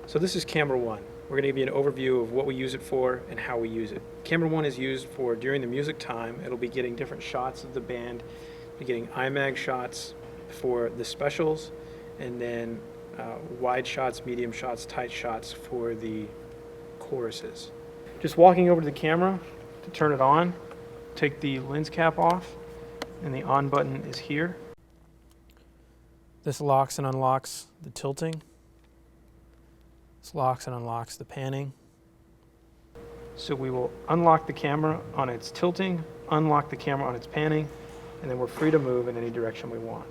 So this is camera one. We're going to give you an overview of what we use it for and how we use it. Camera one is used for during the music time. It'll be getting different shots of the band, be getting IMAG shots for the specials, and then wide shots, medium shots, tight shots for the choruses. Just walking over to the camera to turn it on, take the lens cap off, and the on button is here. This locks and unlocks the tilting. This locks and unlocks the panning. So we will unlock the camera on its tilting, unlock the camera on its panning, and then we're free to move in any direction we want.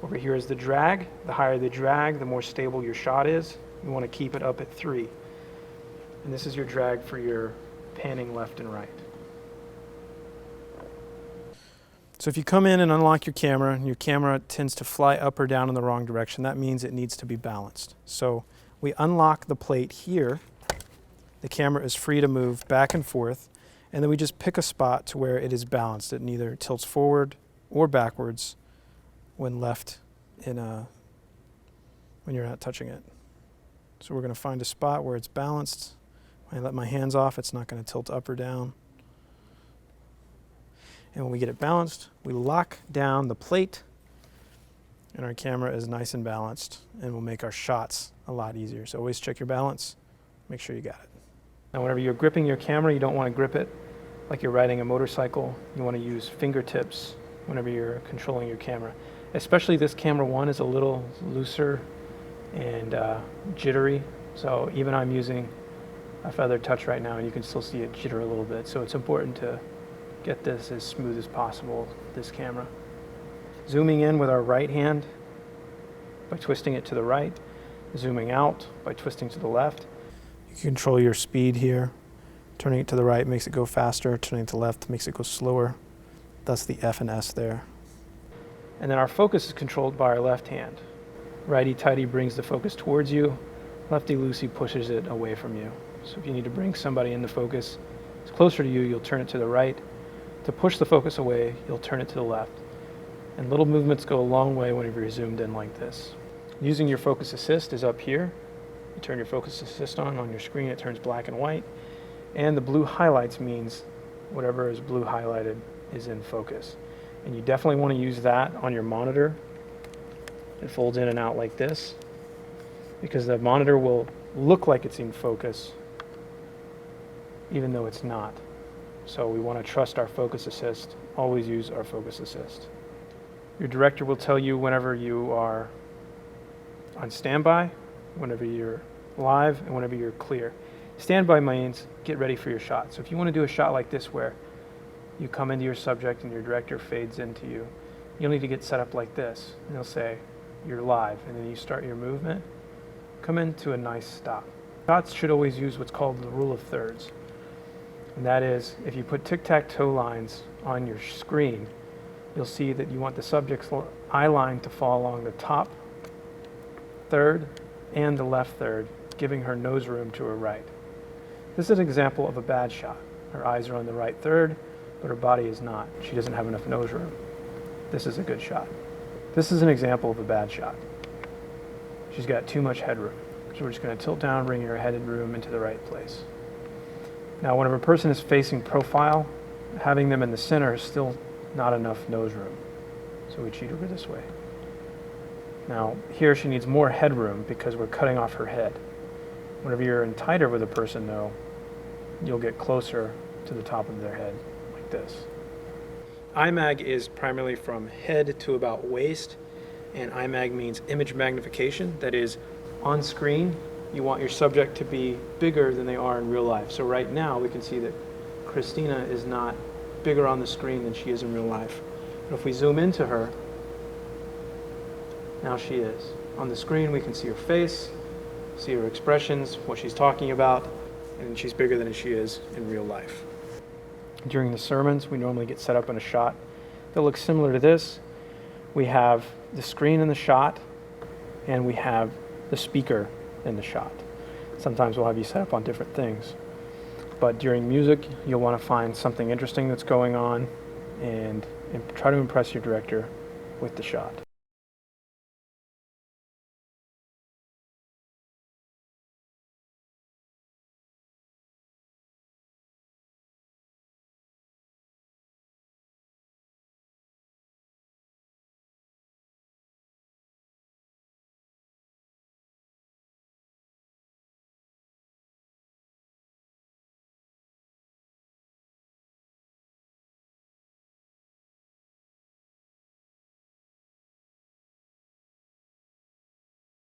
Over here is the drag. The higher the drag, the more stable your shot is. You want to keep it up at 3. And this is your drag for your panning left and right. So if you come in and unlock your camera, and your camera tends to fly up or down in the wrong direction, that means it needs to be balanced. So we unlock the plate here. The camera is free to move back and forth, and then we just pick a spot to where it is balanced. It neither tilts forward or backwards when left in when you're not touching it. So we're going to find a spot where it's balanced. When I let my hands off, it's not going to tilt up or down. And when we get it balanced, we lock down the plate, and our camera is nice and balanced, and will make our shots a lot easier. So always check your balance, make sure you got it. Now whenever you're gripping your camera, you don't want to grip it like you're riding a motorcycle. You want to use fingertips whenever you're controlling your camera. Especially this camera one is a little looser and jittery, so even I'm using a feather touch right now and you can still see it jitter a little bit. So it's important to get this as smooth as possible, this camera. Zooming in with our right hand by twisting it to the right, zooming out by twisting to the left. You can control your speed here. Turning it to the right makes it go faster, turning it to the left makes it go slower. That's the F and S there. And then our focus is controlled by our left hand. Righty-tighty brings the focus towards you, lefty-loosey pushes it away from you. So if you need to bring somebody into focus, it's closer to you, you'll turn it to the right. To push the focus away, you'll turn it to the left. And little movements go a long way whenever you're zoomed in like this. Using your focus assist is up here. You turn your focus assist on your screen, it turns black and white. And the blue highlights means whatever is blue highlighted is in focus. And you definitely want to use that on your monitor. It folds in and out like this, because the monitor will look like it's in focus, even though it's not. So we want to trust our focus assist. Always use our focus assist. Your director will tell you whenever you are on standby, whenever you're live, and whenever you're clear. Standby means get ready for your shot. So if you want to do a shot like this where you come into your subject and your director fades into you, you'll need to get set up like this. And they'll say, you're live, and then you start your movement. Come into a nice stop. Shots should always use what's called the rule of thirds. And that is, if you put tic-tac-toe lines on your screen, you'll see that you want the subject's eye line to fall along the top third and the left third, giving her nose room to her right. This is an example of a bad shot. Her eyes are on the right third, but her body is not. She doesn't have enough nose room. This is a good shot. This is an example of a bad shot. She's got too much headroom. So we're just going to tilt down, bring her headroom into the right place. Now, whenever a person is facing profile, having them in the center is still not enough nose room. So we cheat over this way. Now, here she needs more headroom because we're cutting off her head. Whenever you're in tighter with a person, though, you'll get closer to the top of their head, like this. IMAG is primarily from head to about waist, and IMAG means image magnification. That is, on screen, you want your subject to be bigger than they are in real life. So right now, we can see that Christina is not bigger on the screen than she is in real life. But if we zoom into her, now she is. On the screen, we can see her face, see her expressions, what she's talking about, and she's bigger than she is in real life. During the sermons, we normally get set up in a shot that looks similar to this. We have the screen in the shot, and we have the speaker in the shot. Sometimes we'll have you set up on different things. But during music, you'll want to find something interesting that's going on and try to impress your director with the shot.